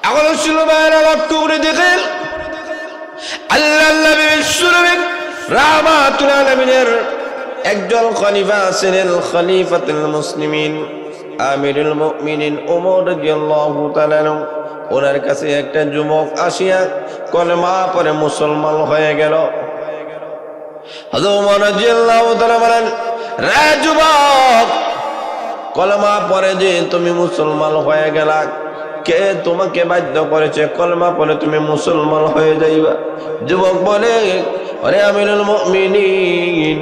এখন ছিল বাইরে লক্ষ্য করে দেখেন আল্লাহ নবী বিশ্বনবী রাহমাতুল আলামিনের একজন খলিফা ছিলেন, খলিফাতুল মুসলিমিন আমিরুল মুমিনিন ওমর রাদিয়াল্লাহু তাআলা। ওনার কাছে একটা যুবক আসিয়া কলেমা পড়ে মুসলমান হয়ে গেল। হযরত ওমর রাদিয়াল্লাহু তাআলা বলেন, রে যুবক, কলেমা পড়ে যে তুমি মুসলমান হয়ে গেলা, কে তোমাকে বাধ্য করেছে কলেমা পড়ে তুমি মুসলমান হয়ে যাইবা? যুবক বলে, আরে আমিরুল মুমিনিন,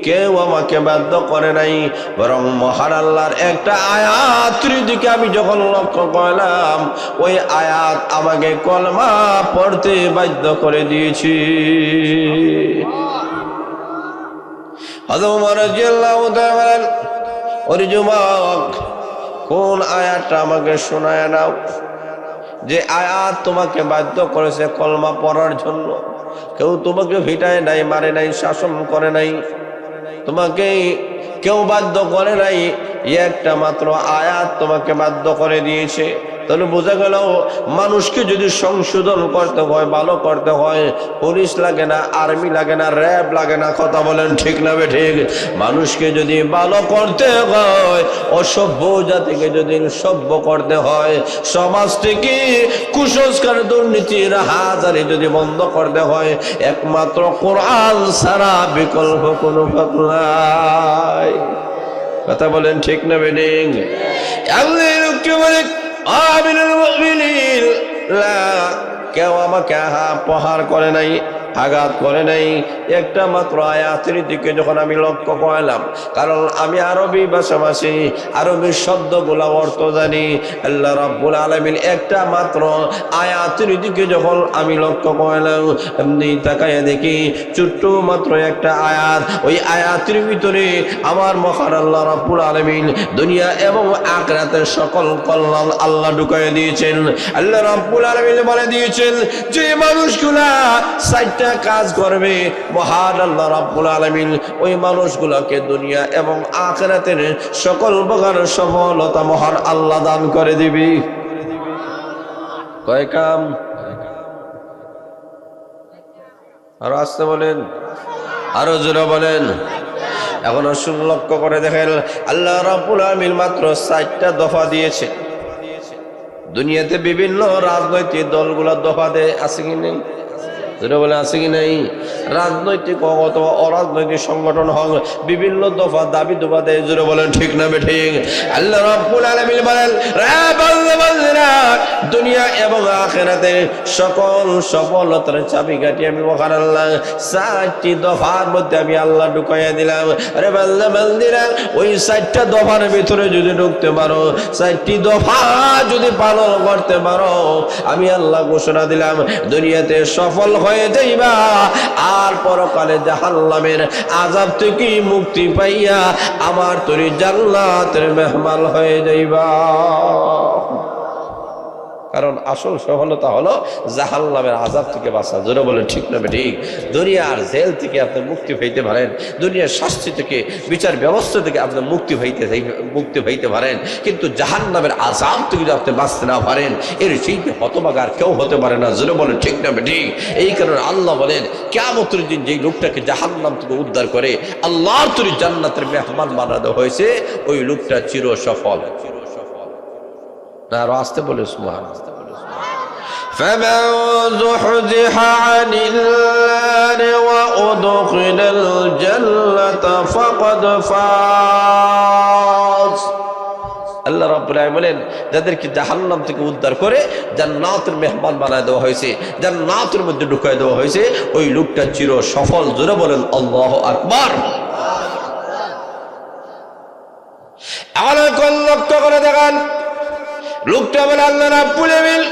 কেউ আমাকে বাধ্য করে নাই, বরং মহান আল্লাহর একটা আয়াতের দিকে আমি যখন লক্ষ্য করলাম, ওই আয়াত আমাকে কলেমা পড়তে বাধ্য করে দিয়েছি। হযরত ওমর রাদিয়াল্লাহু তাআলা বলেন, ওরে যুবক, কোন আয়াতটা আমাকে শোনায় নাও, যে আয়াত তোমাকে বাধ্য করেছে কলমা পড়ার জন্য। কেউ তোমাকে ভিটায় নাই, মারে নাই, শাসন করে নাই, তোমাকে কেউ বাধ্য করে নাই, একটা মাত্র আয়াত তোমাকে বাধ্য করে দিয়েছে। তাহলে বোঝা গেল, মানুষকে যদি সংশোধন করতে হয়, ভালো করতে হয়, পুলিশ লাগে না, আর্মি লাগে না, র্যাব লাগে না। কথা বলেন ঠিক না বেঠিক? মানুষকে যদি ভালো করতে হয়, অসভ্য জাতিকে যদি সভ্য করতে হয়, সমাজ থেকে কুসংস্কার, দুর্নীতির হাজারি যদি বন্ধ করতে হয়, একমাত্র কোরআন ছাড়া বিকল্প কোনো পথ নাই। কথা বলেন ঠিক না বেঠিক? আমিরুল মুমিনিন, কেউ আমাকে প্রহার করে নাই, আঘাত করে নাই, একটা মাত্র আয়াতের দিকে যখন আমি লক্ষ্য করলাম, কারণ আমি আরবি ভাষাভাষী, আরবি শব্দগুলো অর্থ জানি। আল্লাহ রাব্বুল আলামিন একটা মাত্র আয়াতের দিকে যখন আমি লক্ষ্য করলাম, এমনি তাকায় দেখি ছোট্ট মাত্র একটা আয়াত, ওই আয়াতের ভিতরে আমার মহান আল্লাহ রাব্বুল আলামিন দুনিয়া এবং আখিরাতের সকল কল্যাণ আল্লাহ ঢুকায় দিয়েছেন। আল্লাহ রাব্বুল আলামিন বলে দিয়েছেন, যে মানুষগুলা কাজ করবে, মহান আল্লাহ রাব্বুল আলামিন ওই মানুষগুলোকে দুনিয়া এবং আখিরাতের সকল প্রকার সফলতা মহান আল্লাহ দান করে দিবি। কয় কাম? আরো আসতে বলেন, আরো জোরে বলেন। এখন লক্ষ্য করে দেখেন, আল্লাহ রাব্বুল আলামিন মাত্র 4টা দফা দিয়েছে। দুনিয়াতে বিভিন্ন রাজনৈতিক দলগুলো দফা দেয়, আছে কি নেই? বলে আছে কি নাই? রাজনৈতিক অথবা অরাজনৈতিক সংগঠন হোক, বিভিন্ন দফা দাবি দফা দেয়। জোরে বলেন ঠিক না বেঠিক? আল্লাহ রাব্বুল আলামিন বলেন, দুনিয়া এবং আখিরাতের সকল সফলতার চাবিকাঠি আমি মহান আল্লাহ 4টি দফার মধ্যে আমি আল্লাহ ঢুকাইয়া দিলাম। আরে বান্দা বান্দিরা, ওই 4টা দফার ভিতরে যদি ঢুকতে পারো, 4টি দফা যদি পালন করতে পারো, আমি আল্লাহ ঘোষণা দিলাম দুনিয়াতে সফল হয়ে যাইবা, আর পরকালে জাহান্নামের আযাব থেকে মুক্তি পাইয়া আমার তরি জান্নাতের মেহমান হয়ে যাইবা। কারণ আসল সফলতা হলো জাহান্নামের আযাব থেকে বাঁচা। জোরে বলেন ঠিক না বেঠিক? দুনিয়ার জেল থেকে আপনি মুক্তি পাইতে পারেন, দুনিয়ার শাস্তি থেকে, বিচার ব্যবস্থা থেকে আপনি মুক্তি পাইতে পারেন, কিন্তু জাহান্নামের আযাব থেকে যদি আপনি বাঁচতে না পারেন, এর সেই হতভাগা আর কেউ হতে পারে না। জোরে বলেন ঠিক না বেঠিক? এই কারণে আল্লাহ বলেন, কিয়ামতের দিন যেই লোকটাকে জাহান্নাম থেকে উদ্ধার করে আল্লাহর তরি জান্নাতের মেহমান বানানো হয়েছে, ওই লোকটা চির সফল। আরো আসতে বলে সুবহানাল্লাহ। فمن زحزح عن النار وأدخل الجنة فقد فاز। আল্লাহ রাব্বুল আলামিন বলেন, যাদেরকে জাহান্নাম থেকে উদ্ধার করে জান্নাতের মেহমান বানায় দেওয়া হয়েছে, জান্নাতের মধ্যে ঢুকায় দেওয়া হয়েছে, ওই লোকটা চির সফল। জোরে বলেন আল্লাহু আকবার। আল্লাহ কোন লক্ষ্য করে দেখান, লোকটা বলে আল্লাহ রাব্বুল আলামিন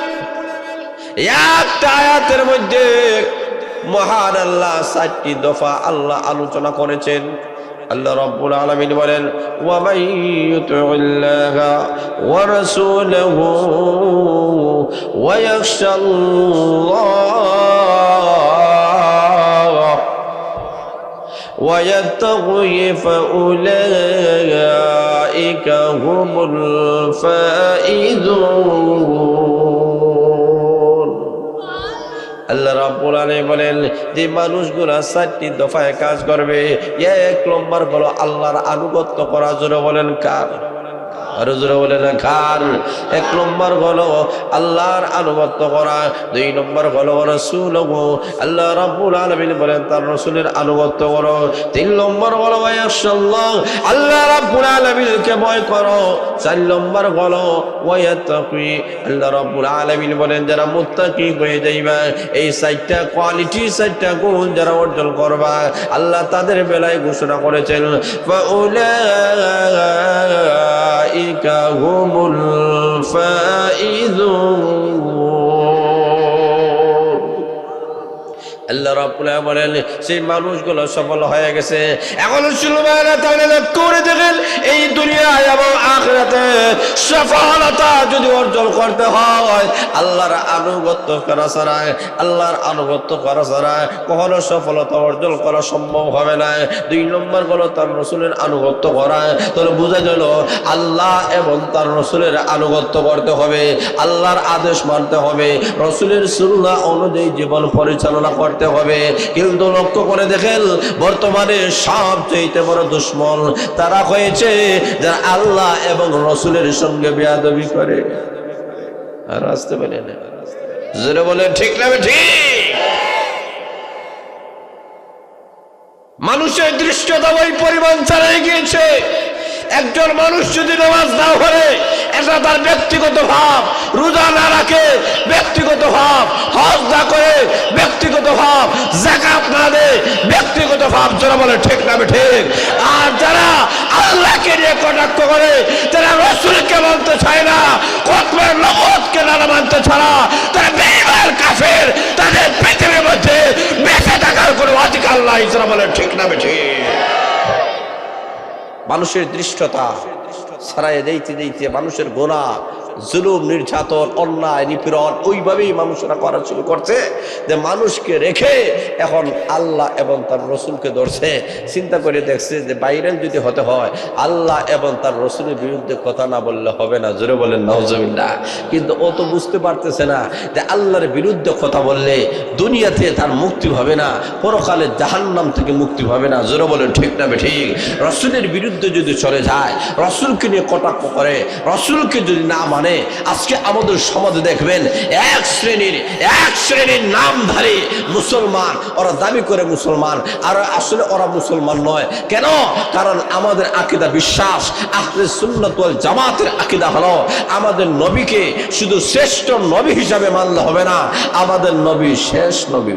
একটা আয়াতের মধ্যে মহান আল্লাহ 4টি দফা আল্লাহ আলোচনা করেছেন। আল্লাহ রাব্বুল আলামিন বলেন, ওয়া মান ইউতি'িল্লাহা ওয়া রাসূলাহু ওয়া ইয়াখশাল্লাহ ওয়া ইয়াত্তাকি ফাউলাইকা হুমুল ফাইজুন। আল্লাহ রাব্বুল আলামিন বলেন যে মানুষগুলো 4টি দফায় কাজ করবে। এক নম্বর হলো আল্লাহর আনুগত্য করার জন্য। বলেন কার? আরো জোরে বলেন কার? এক নম্বর হলো আল্লাহর আনুগত্য করা। 2 নম্বর হলো রাসূলুহু, আল্লাহ রাব্বুল আলামিন বলেন তার রাসূলের আনুগত্য করো। 3 নম্বর হলো ওয়ায়াশাল্লাহ, আল্লাহ রাব্বুল আলামিনকে ভয় করো। 4 নম্বর হলো ওয়ায়াত্তাকি, আল্লাহ রাব্বুল আলামিন বলেন যারা মুত্তাকি হয়ে যাইবা, এই 4টা কোয়ালিটি 4টা গুণ যারা অর্জন করবা, আল্লাহ তাদের বেলায় ঘোষণা করেছেন ফাউলাইকা হুমুল ফাইজুন। আল্লাহ রাব্বুল আলামিন বলেন সেই মানুষগুলো সফল হয়ে গেছে। এখন শুনবেন তাহলে লক্ষ্য করে দেখেন এই দুনিয়ায় এবং আখিরাতে সফলতা যদি অর্জন করতে হয় আল্লাহর আনুগত্য করা ছাড়া, আল্লাহর আনুগত্য করা ছাড়া কখনো সফলতা অর্জন করা সম্ভব হবে না। 2 নম্বর হলো তার রাসূলের আনুগত্য করা। তাহলে বোঝা গেল আল্লাহ এবং তার রাসূলের আনুগত্য করতে হবে, আল্লাহর আদেশ মানতে হবে, রাসূলের সুন্নাহ অনুযায়ী জীবন পরিচালনা করতে হবে। কিন্তু লক্ষ্য করে দেখেন বর্তমানে সবচেয়ে বড় দুশমন তারা হয়েছে যারা আল্লাহ এবং রাসূলের সঙ্গে বেয়াদবি করে। আর আসতে বলেন জোরে বলেন ঠিক না ঠিক? মানুষের দৃশ্যতা ওই পরিমাণ ছাড়িয়ে গিয়েছে। একজন মানুষ যদি নামাজ না পড়ে এটা তার ব্যক্তিগত ভাব, রোজা না রাখে ব্যক্তিগত ভাব, হজ না করে ব্যক্তিগত ভাব, যাকাত না দেয় ব্যক্তিগত ভাব। যারা বলে ঠিক না ঠিক? আর যারা আল্লাহকে নিয়ে কটাক্ষ করে, যারা রাসূলকে মানতে চায় না, কোরআনের নবুয়তকে না মানতে ছাড়া তারা বেঈমান কাফের, তাদের পৃথিবীর মধ্যে বেঁচে থাকার কোনো অধিকার নাই। যারা বলে ঠিক না ঠিক? মানুষের দৃষ্টতা ছাড়াই যাইতে যাইতে মানুষের গুনাহ, জুলুম, নির্যাতন, অন্যায়, নিপীড়ন ওইভাবেই মানুষেরা করা শুরু করছে যে মানুষকে রেখে এখন আল্লাহ এবং তার রসুলকে ধরছে। চিন্তা করে দেখছে যে ভাইরাল যদি হতে হয় আল্লাহ এবং তার রসুলের বিরুদ্ধে কথা না বললে হবে না। জোরে বলেন নাউজুবিল্লাহ। কিন্তু ও তো বুঝতে পারতেছে না যে আল্লাহর বিরুদ্ধে কথা বললে দুনিয়াতে তার মুক্তি হবে না, পরকালে জাহান্নাম থেকে মুক্তি হবে না। জোরে বলেন ঠিক না ঠিক? রসুলের বিরুদ্ধে যদি চলে যায়, রসুলকে নিয়ে কটাক্ষ করে, রসুলকে যদি না মানে, আজকে আমাদের সমাজে দেখবেন এক শ্রেণীর নামধারী মুসলমান, ওরা দাবি করে মুসলমান, আর আসলে ওরা মুসলমান নয়। কেন? কারণ আমাদের আকীদা, বিশ্বাস, আহলে সুন্নাত ওয়াল জামাতের আকীদা হলো আমাদের নবীকে শুধু শ্রেষ্ঠ নবী হিসাবে মানলে হবে না, আমাদের নবী শেষ নবী।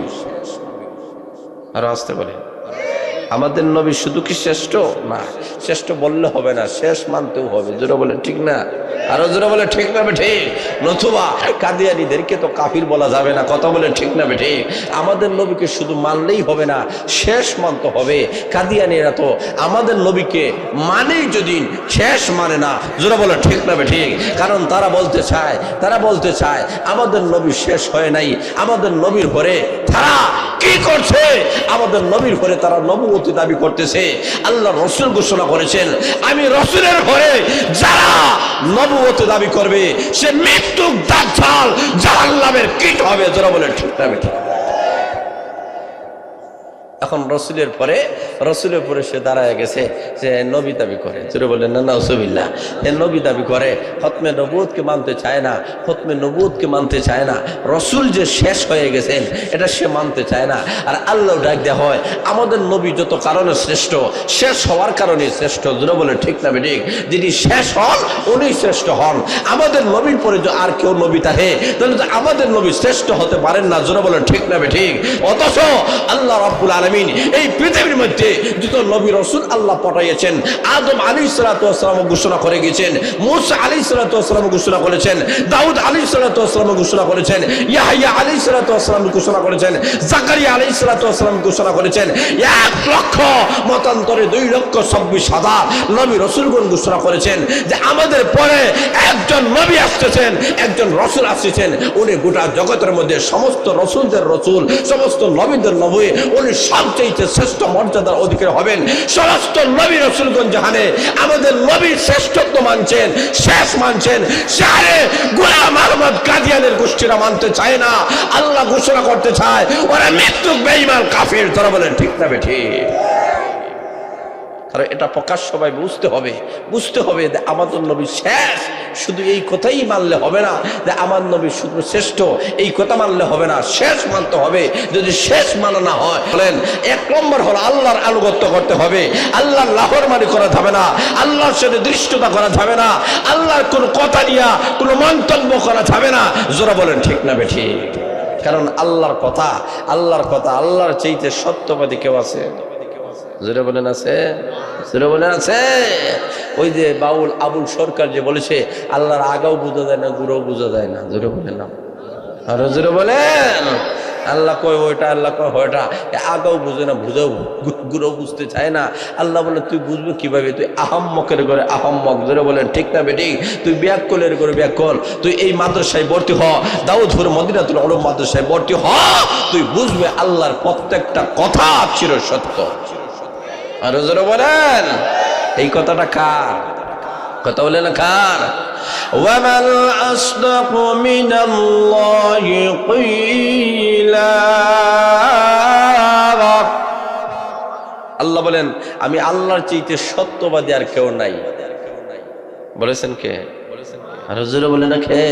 আর আসতে বলে আমাদের নবী শুধু কি শ্রেষ্ঠ? না, শ্রেষ্ঠ বললে হবে না, শেষ মানতেও হবে। জোরে বলে ঠিক না? আরো জোরে বলে ঠিক না ঠিক? নতুবা কাদিয়ানীদেরকে তো কাফির বলা যাবে না। কথা বলে ঠিক না ঠিক? আমাদের নবীকে শুধু মানলেই হবে না, শেষ মানতে হবে। কাদিয়ানীরা তো আমাদের নবীকে মানেই যদি শেষ মানে না। জোরে বলে ঠিক না ঠিক? কারণ তারা বলতে চায় আমাদের নবী শেষ হয় নাই, আমাদের নবীর পরে তারা কি করছে? আমাদের নবীর পরে তারা নবুয়তি দাবি করতেছে। আল্লাহ রাসূল ঘোষণা করেছেন আমি রাসূলের পরে যারা নবুয়তি দাবি করবে সে মৃত্যু দাজ্জাল জাহান্নামের কীট হবে। যারা বলে ঠিক না ঠিক? এখন রসুলের পরে সে দাঁড়ায় গেছে, সে নবী দাবি করে। জোরে বলেন না নাউজুবিল্লাহ। এ নবী দাবি করে, খতমে নবুয়তকে মানতে চায় না, খতমে নবুয়তকে মানতে চায় না, রসুল যে শেষ হয়ে গেছেন এটা সে মানতে চায় না। আর আল্লাহ ডাক দেওয়া হয় আমাদের নবী যত কারণে শ্রেষ্ঠ, শেষ হওয়ার কারণে শ্রেষ্ঠ। জোরে বলে ঠিক না ঠিক? যিনি শেষ হন উনি শ্রেষ্ঠ হন। আমাদের নবীর পরে যে আর কেউ নবী থাকে তাহলে তো আমাদের নবী শ্রেষ্ঠ হতে পারেন না। জোরে বলে ঠিক না ঠিক? অথচ আল্লাহ রাব্বুল আলামিন এই পৃথিবীর মধ্যে যত নবী রাসূল আল্লাহ পাঠিয়েছেন, আদম আলাইহিস সালাতু ওয়াস সালাম ঘোষণা করে গেছেন, মূসা আলাইহিস সালাতু ওয়াস সালাম ঘোষণা করেছেন, দাউদ আলাইহিস সালাতু ওয়াস সালাম ঘোষণা করেছেন, ইয়াহইয়া আলাইহিস সালাতু ওয়াস সালাম ঘোষণা করেছেন, জাকারিয়া আলাইহিস সালাতু ওয়াস সালাম ঘোষণা করেছেন। 1 লক্ষ মতান্তরে 2,26,000 নবী রাসূলগণ ঘোষণা করেছেন যে আমাদের পরে একজন নবী আসতেছেন, একজন রাসূল আসতেছেন, উনি গোটা জগতের মধ্যে সমস্ত রাসূলদের রাসূল, সমস্ত নবীদের নবী, উনি সবচেয়ে শ্রেষ্ঠ মর্যাদার অধিকারী হবেন। সমস্ত নবী রাসূলগণ জাহানে আমাদের নবীর শ্রেষ্ঠত্ব মানছেন, শেষ মানছেন। শাহে গোলাম আহমদ কাদিয়ানের গোষ্ঠীরা মানতে চায় না, আল্লাহ ঘোষণা করতে চায় ওরা মৃত্যুক বেঈমান কাফির। তারা বলেন ঠিক না বেঠিক? কারণ এটা প্রকাশ সবাই বুঝতে হবে যে আমাদের নবী শেষ। শুধু এই কথাই মানলে হবে না যে আমার নবী শুধু শ্রেষ্ঠ, এই কথা মানলে হবে না, শেষ মানতে হবে। যদি শেষ মানা না হয়, বলেন 1 নম্বর হলো আল্লাহর আনুগত্য করতে হবে, আল্লাহর নাফরমানি করা যাবে না, আল্লাহর সাথে দৃষ্টতা করা যাবে না, আল্লাহর কোনো কথা নিয়ে কোনো মন্তব্য করা যাবে না। জোরা বলেন ঠিক না বেঠিক? কারণ আল্লাহর কথা আল্লাহর চাইতে সত্যবাদী কেউ আছে? জোরে বলেন আছে? জোরে বলেন আছে? ওই যে বাউল আবুল সরকার যে বলেছে আল্লাহর আগাও বোঝা যায় না, গুড়াও বোঝা যায় না। জোরে বলেন না? আরো জোরে বলেন। আল্লাহ কয় ওইটা, আল্লাহ কয় ওইটা, আগাও বুঝে না, বুঝাও গুড়াও বুঝতে চায় না। আল্লাহ বলে তুই বুঝবি কিভাবে? তুই আহাম্মকের ঘরে আহাম্মক। জোরে বলেন ঠিক না বেঠিক? তুই ব্যাককলের ঘরে ব্যাককল, তুই এই মাদ্রাসায় ভর্তি হ, দাউদপুর মদিনাতুল উলুম মাদ্রাসায় ভর্তি হ, তুই বুঝবে আল্লাহর প্রত্যেকটা কথা চির সত্য। আরো জোরে বলেন। এই কথাটা কার কথা? বলেন কার? ওয়ামাল আসদাকু মিনাল্লাহি কিলা। আল্লাহ বলেন আমি আল্লাহর চাইতে সত্যবাদী আর কেউ নাই। বলেছেন কে? আরো জোরে বলেন না কে?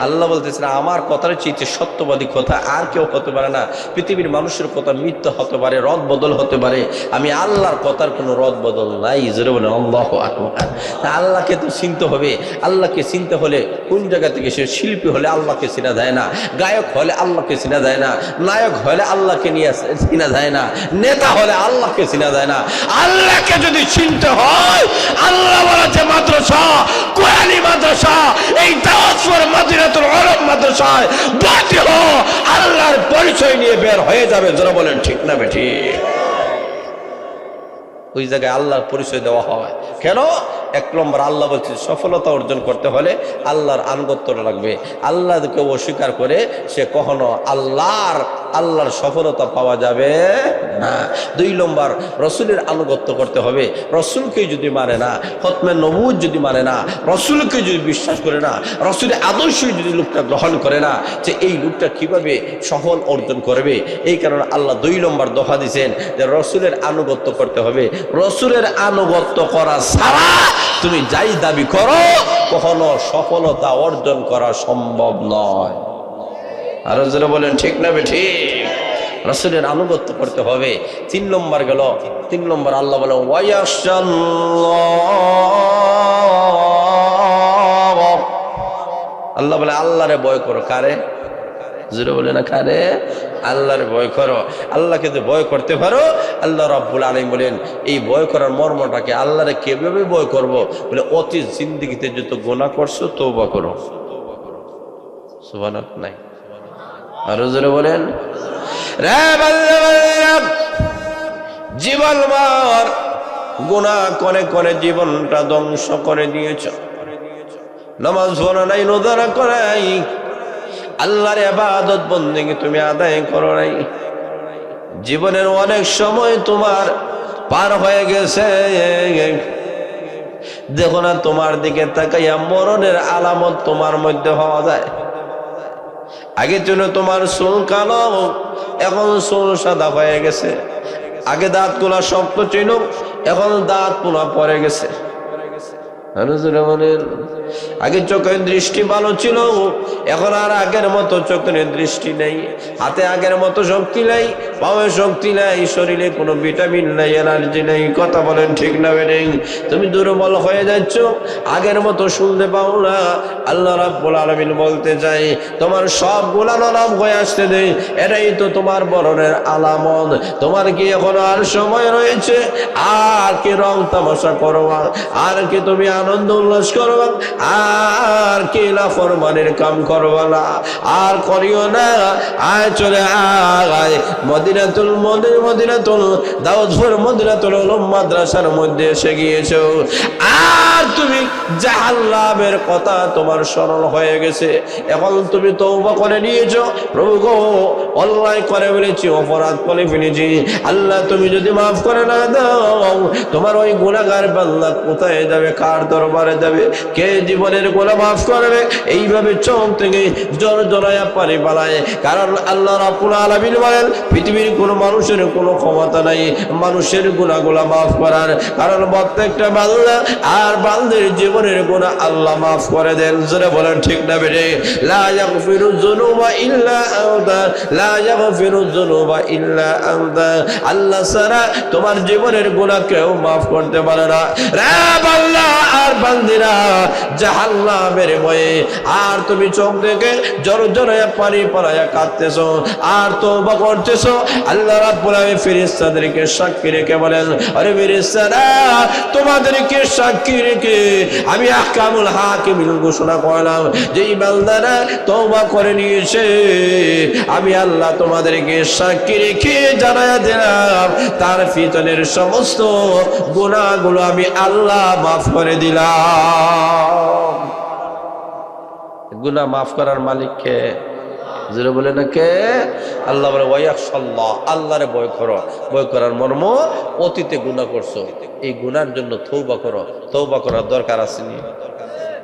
আল্লাহ বলতেছেন আমার কথার চাইতে সত্যবাদী কথা আর কেউ হতে পারে না। পৃথিবীর মানুষের কথা মিথ্যা হতে পারে, রদ বদল হতে পারে, আমি আল্লাহর কথার কোনো রদ বদল নাই। জোরে বলেন আল্লাহু আকবার। আল্লাহকে তো চিনতে হবে। আল্লাহকে চিনতে হলে কোন জায়গা থেকে? সে শিল্পী হলে আল্লাহকে চেনা যায় না, গায়ক হলে আল্লাহকে চেনা যায় না, নায়ক হলে আল্লাহকে নিয়ে চেনা যায় না, নেতা হলে আল্লাহকে চেনা যায় না। আল্লাহকে যদি চিনতে হয়, আল্লাহ বলেছে মাদ্রাসা, কোরআনী মাদ্রাসা, এই দাওয়াতপুর মদিনাতুল উলুম মাদ্রাসায় ভর্তি হও, আল্লাহর পরিচয় নিয়ে বের হয়ে যাবে। যারা বলেন ঠিক না বেঠিক? ওই জায়গায় আল্লাহর পরিচয় দেওয়া হয়। কেন? 1 নম্বর আল্লাহ বলছে সফলতা অর্জন করতে হলে আল্লাহর আনুগত্যটা লাগবে। আল্লাহকে অস্বীকার করে সে কখনো আল্লাহর সফলতা পাওয়া যাবে না। 2 নম্বর রসুলের আনুগত্য করতে হবে। রসুলকে যদি মানে না, খতমে নবুয়ত যদি মানে না, রসুলকে যদি বিশ্বাস করে না, রসুলের আদর্শ যদি লোকটা গ্রহণ করে না, যে এই লোকটা কিভাবে সফল অর্জন করবে। এই কারণে আল্লাহ 2 নম্বর দফা দিয়েছেন যে রসুলের আনুগত্য করতে হবে। রসুলের আনুগত্য করা ছাড়া তুমি যাই দাবি করো কখনো সফলতা অর্জন করা সম্ভব নয়। আরো যারা বলেন ঠিক না বেঠিক? রাসূলের আনুগত্য করতে হবে। 3 নম্বর গেল। 3 নম্বর আল্লাহ বলে আল্লাহ বলে আল্লাহরে ভয় করো। কারে? জোরে বলে না কারে? আল্লাহরে ভয় করো। আল্লাহকে যে ভয় করতে পারো, আল্লাহ রাব্বুল আলামিন বলেন এই ভয় করার মর্মটাকে, আল্লাহরে কিভাবে ভয় করব? বলে অতীত জিন্দেগিতে যত গুনাহ করছো তওবা করো। সুবহানাল্লাহ নাই? আরো জোরে বলেন। রে বান্দা, জীবন ভর গুনাহ করে করে জীবনটা ধ্বংস করে দিয়েছ। নামাজ পড়ো নাই, রোজা রাখো নাই, আল্লাহর ইবাদত বন্দেগী তুমি আদায় করো নাই। জীবনের অনেক সময় তোমার পার হয়ে গেছে, দেখো না তোমার দিকে তাকাইয়া মরণের আলামত তোমার মধ্যে হওয়া যায়। আগে ছিল তোমার চুল কালো, এখন চুল সাদা হয়ে গেছে। আগে দাঁত গুলা শক্ত ছিল, এখন দাঁত পুনা পড়ে গেছে। আগে চোখের দৃষ্টি ভালো ছিল, এখন আর আগের মতো চোখের দৃষ্টি নেই। হাতে আগের মতো শক্তি নেই, পায়ে শক্তি নেই, শরীরে কোনো ভিটামিন নাই, এনার্জি নেই। কথা বলেন ঠিক না বেঠিক? তুমি দুর্বল হয়ে যাচ্ছ, আগের মতো শুনতে পাও না। আল্লাহ রাব্বুল আলামিন বলতে চাই তোমার সব গুনাহ নরম হয়ে আসতে দেই, এটাই তো তোমার মরণের আলামত। তোমার কি এখন আর সময় রয়েছে? আর কি রং তামাশা করবা? আর কি তুমি আনন্দ উল্লাস করবা? আর কি নাফরমানির কাম করবা না? আর করিও না। আয় চলে আয়, মদিনাতুল দাউদপুর মদিনাতুল উলুম মাদ্রাসার মধ্যে এসে গিয়েছো, আর তুমি জাহান্নামের কথা তোমার স্মরণ হয়ে গেছে। এখন তুমি তওবা করে নিয়েছো, প্রভু গো অন্যায় করে ফেলেছি, অপরাধ করে ফেলেছি, আল্লাহ তুমি যদি মাফ করে না দাও, তোমার ওই গুনাহগার বান্দা কোথায় যাবে, কার দরবারে যাবে, কে জীবনের গুনাহ মাফ করবে? এইভাবে চোখ থেকে জোর জড়াইয়া পানি পালায়। কারণ আল্লাহ রাব্বুল আলামিন বলেন পৃথিবীর কোনো মানুষের কোনো ক্ষমতা নাই মানুষের গুনাহগুলো মাফ করার, কারণ প্রত্যেকটা বান্দা আর বান্দার জীবনের গুনাহ আল্লাহ মাফ করে দেন। জোরে বলেন ঠিক না বেটে? লা ইয়াগফিরুয যুনুবা ইল্লা আনতা, লা ইয়াগফিরুয যুনুবা ইল্লা আনতা, আল্লাহ ছাড়া তোমার জীবনের গুনাহ কেউ মাফ করতে পারে না। রে বান্দা আর বান্দিরা, জাহান্নামের ভয়ে আর তুমি চোখ থেকে জোর জোরে পানি পড়ায়া কাঁদতেছো আর তওবা করতেছো। আল্লাহ রাব্বুল আলামিন ফেরেশতাদেরকে সাক্ষী রেখে বলেন, আরে ফেরেশতারা তোমাদেরকে সাক্ষী রেখে আমি আহকামুল হাকিমিন ঘোষণা করলাম, যেই বান্দারা তওবা করে নিয়েছে আমি আল্লাহ তোমাদেরকে সাক্ষী রেখে জানায়া দিলাম তার পিছনের সমস্ত গুনাহগুলো আমি আল্লাহ মাফ করে দিলাম। গুনাহ মাফ করার মালিক কে? জোরে বলে না কে? আল্লাহ বলে ওয়ায়াকশাল্লাহ, আল্লাহরে ভয় করো। ভয় করার মর্ম অতীতে গুনাহ করছো, এই গুনার জন্য তওবা করো। তওবা করার দরকার আছে নি?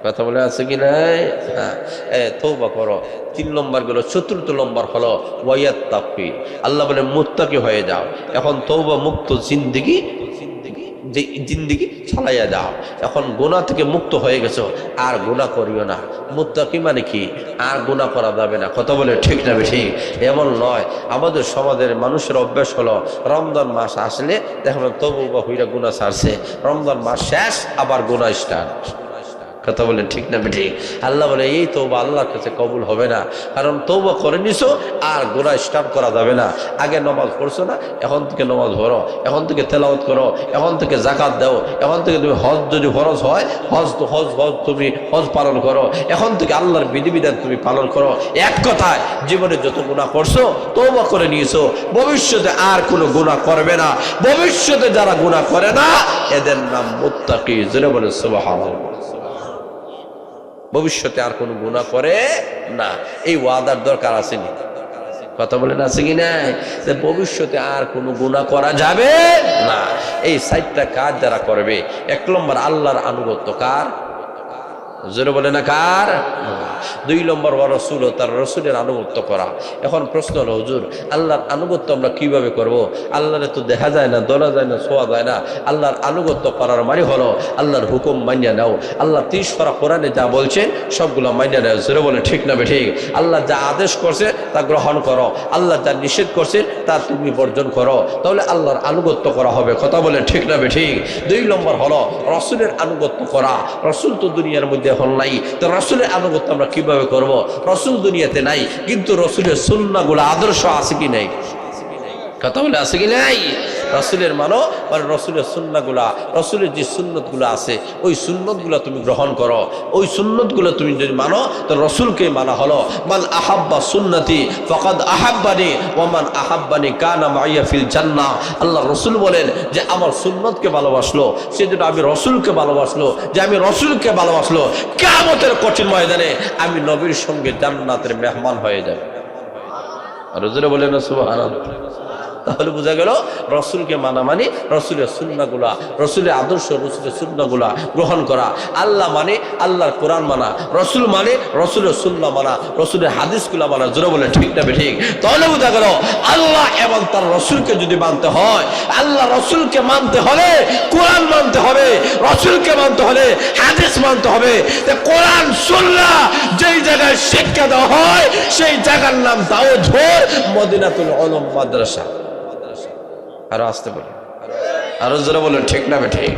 কথা বলে আছে কি নাই? হ্যাঁ, তওবা করো। 3 নম্বর গেল। 4th নম্বর হলো ওয়ায়াত্তাকি, আল্লাহ বলে মুত্তাকি হয়ে যাও। এখন তওবা মুক্ত জিন্দেগি চালাইয়া যাও। এখন গুনাহ থেকে মুক্ত হয়ে গেছো, আর গুনাহ করিও না। মুত্তাকি মানে কি? আর গুনাহ করা যাবে না। কথা বলে ঠিক না বেঠিক? এমন নয়। আমাদের সমাজের মানুষের অভ্যাস হলো রমজান মাস আসলে দেখুন তওবা হইরা গুনাহ ছাড়ছে, রমজান মাস শেষ আবার গুনাহ স্টার্ট। কথা বলেন ঠিক না বেঠিক? আল্লাহ বলে এই তওবা আল্লাহর কাছে কবুল হবে না, কারণ তওবা করে নিছো আর গুনাহ স্টার্ট করা যাবে না। আগে নামাজ পড়ছো না, এখন থেকে নামাজ পড়ো, এখন থেকে তেলাওয়াত করো, এখন থেকে যাকাত দাও, এখন থেকে তুমি হজ যদি ফরজ হয় হজ তুমি হজ পালন করো, এখন থেকে আল্লাহর বিধিবিধান তুমি পালন করো। এক কথায় জীবনে যত গুনাহ করছো তওবা করে নিয়েছো, ভবিষ্যতে আর কোনো গুনাহ করবে না। ভবিষ্যতে যারা গুনাহ করে না এদের নাম মুত্তাকি। জোরে বলে সুবহানাল্লাহ। ভবিষ্যতে আর কোনো গুনাহ করে না, এই ওয়াদার দরকার আসেনি। কথা বলেন আছে কি নাই? যে ভবিষ্যতে আর কোনো গুনাহ করা যাবে না। এই 4টা কাজ যারা করবে, 1 নম্বর আল্লাহর আনুগত্য কার? জোরে বলে না কার? 2 নম্বর রাসূল ও তার রাসূলের আনুগত্য করা। এখন প্রশ্ন হলো হুজুর আল্লাহর আনুগত্য আমরা কিভাবে করব? আল্লাহরে তো দেখা যায় না, দলা যায় না, ছোঁয়া যায় না। আল্লাহর আনুগত্য করার মানে হলো আল্লাহর হুকুম মানিয়ে নাও। আল্লাহ 30 পারা কোরআনে যা বলছেন সবগুলো মানিয়ে নাও। জোরে বলে ঠিক না বেঠিক? আল্লাহ যা আদেশ করছে তা গ্রহণ করো, আল্লাহ যা নিষেধ করছে তা তুমি বর্জন করো, তাহলে আল্লাহর আনুগত্য করা হবে। কথা বলে ঠিক না বেঠিক? 2 নম্বর হলো রাসূলের আনুগত্য করা। রাসূল তো দুনিয়ার মধ্যে এখন নাই, তো রাসূলের আনুগত্য আমরা কিভাবে করব? রাসূল দুনিয়াতে নাই, কিন্তু রাসূলের সুন্নাহগুলো আদর্শ আছে কি নাই? কথা বলে আছে কি নাই? রাসূলের মানো মানে রাসূলের সুন্নাহগুলা, রাসূলের যে সুন্নতগুলো আছে ওই সুন্নতগুলো তুমি গ্রহণ করো। ওই সুন্নতগুলো তুমি যদি মানো তো রাসূলকে মানা হলো। মান আহাব্বা সুন্নতি ফাকাদ আহাব্বানি ওয়া মান আহাব্বানি কানা মাইয়া ফিল জান্নাহ। আল্লাহ রাসূল বলেন যে আমার সুন্নতকে ভালোবাসলো সে যেটা আমি রাসূলকে ভালোবাসলো, যে আমি রাসূলকে ভালোবাসলো, কিয়ামতের কঠিন ময়দানে আমি নবীর সঙ্গে জান্নাতের মেহমান হয়ে যাব। আর হুজুরে বলেন সুবহানাল্লাহ। তাহলে বোঝা গেল রাসূলকে মানা মানে রাসূলের সুন্নাহগুলা, রাসূলের আদর্শ, রাসূলের সুন্নাহগুলা গ্রহণ করা। আল্লাহ মানে আল্লাহর কোরআন মানা, রাসূল মানে রাসূলের সুন্নাহ মানা, রাসূলের হাদিসগুলা মানা। জোরে বলে ঠিক না বেঠিক? তাহলে বোঝা গেল আল্লাহ এবং তার রাসূলকে যদি মানতে হয়, আল্লাহ রাসূলকে মানতে হলে কোরআন মানতে হবে, রাসূলকে মানতে হলে হাদিস মানতে হবে। কোরআন সুন্নাহ যেই জায়গায় শিক্ষা দেওয়া হয় সেই জায়গার নাম দাউদপুর মদিনাতুল উলুম মাদ্রাসা। আরো আসতে বলে, আরো জোরে বলেন ঠিক না বেঠিক?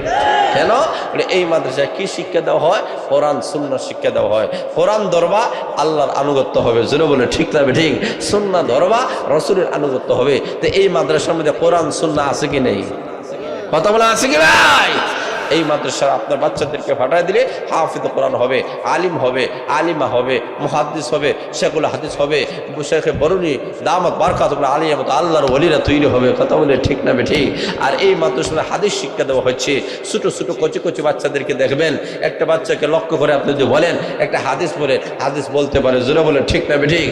কেন? এই মাদ্রাসায় কি শিক্ষা দেওয়া হয়? কোরআন সুন্নাহ শিক্ষা দেওয়া হয়। কোরআন ধরবা আল্লাহর আনুগত্য হবে। জোরে বলে ঠিক না বেঠিক? সুন্নাহ ধরবা রাসূলের আনুগত্য হবে। তো এই মাদ্রাসার মধ্যে কোরআন সুন্নাহ আছে কি নেই? কথা বলা আছে কি ভাই? এই মাদ্রাসার আপনার বাচ্চাদেরকে পাঠিয়ে দিলে হাফিজ কোরআন হবে, আলিম হবে, আলিমা হবে, মুহাদ্দিস হবে, শেখুল হাদিস হবে, শেখে বরুনি দামাত বারকাতুল আলিয়া মতো আল্লাহর ওলিরা তৈরি হবে। কথা বলে ঠিক না ঠিক? আর এই মাদ্রাসায় হাদিস শিক্ষা দেওয়া হচ্ছে। ছোট ছোট কচি কচি বাচ্চাদেরকে দেখবেন, একটা বাচ্চাকে লক্ষ্য করে আপনি যদি বলেন একটা হাদিস পড়ে, হাদিস বলতে পারে, জোরে বলে ঠিক না ঠিক?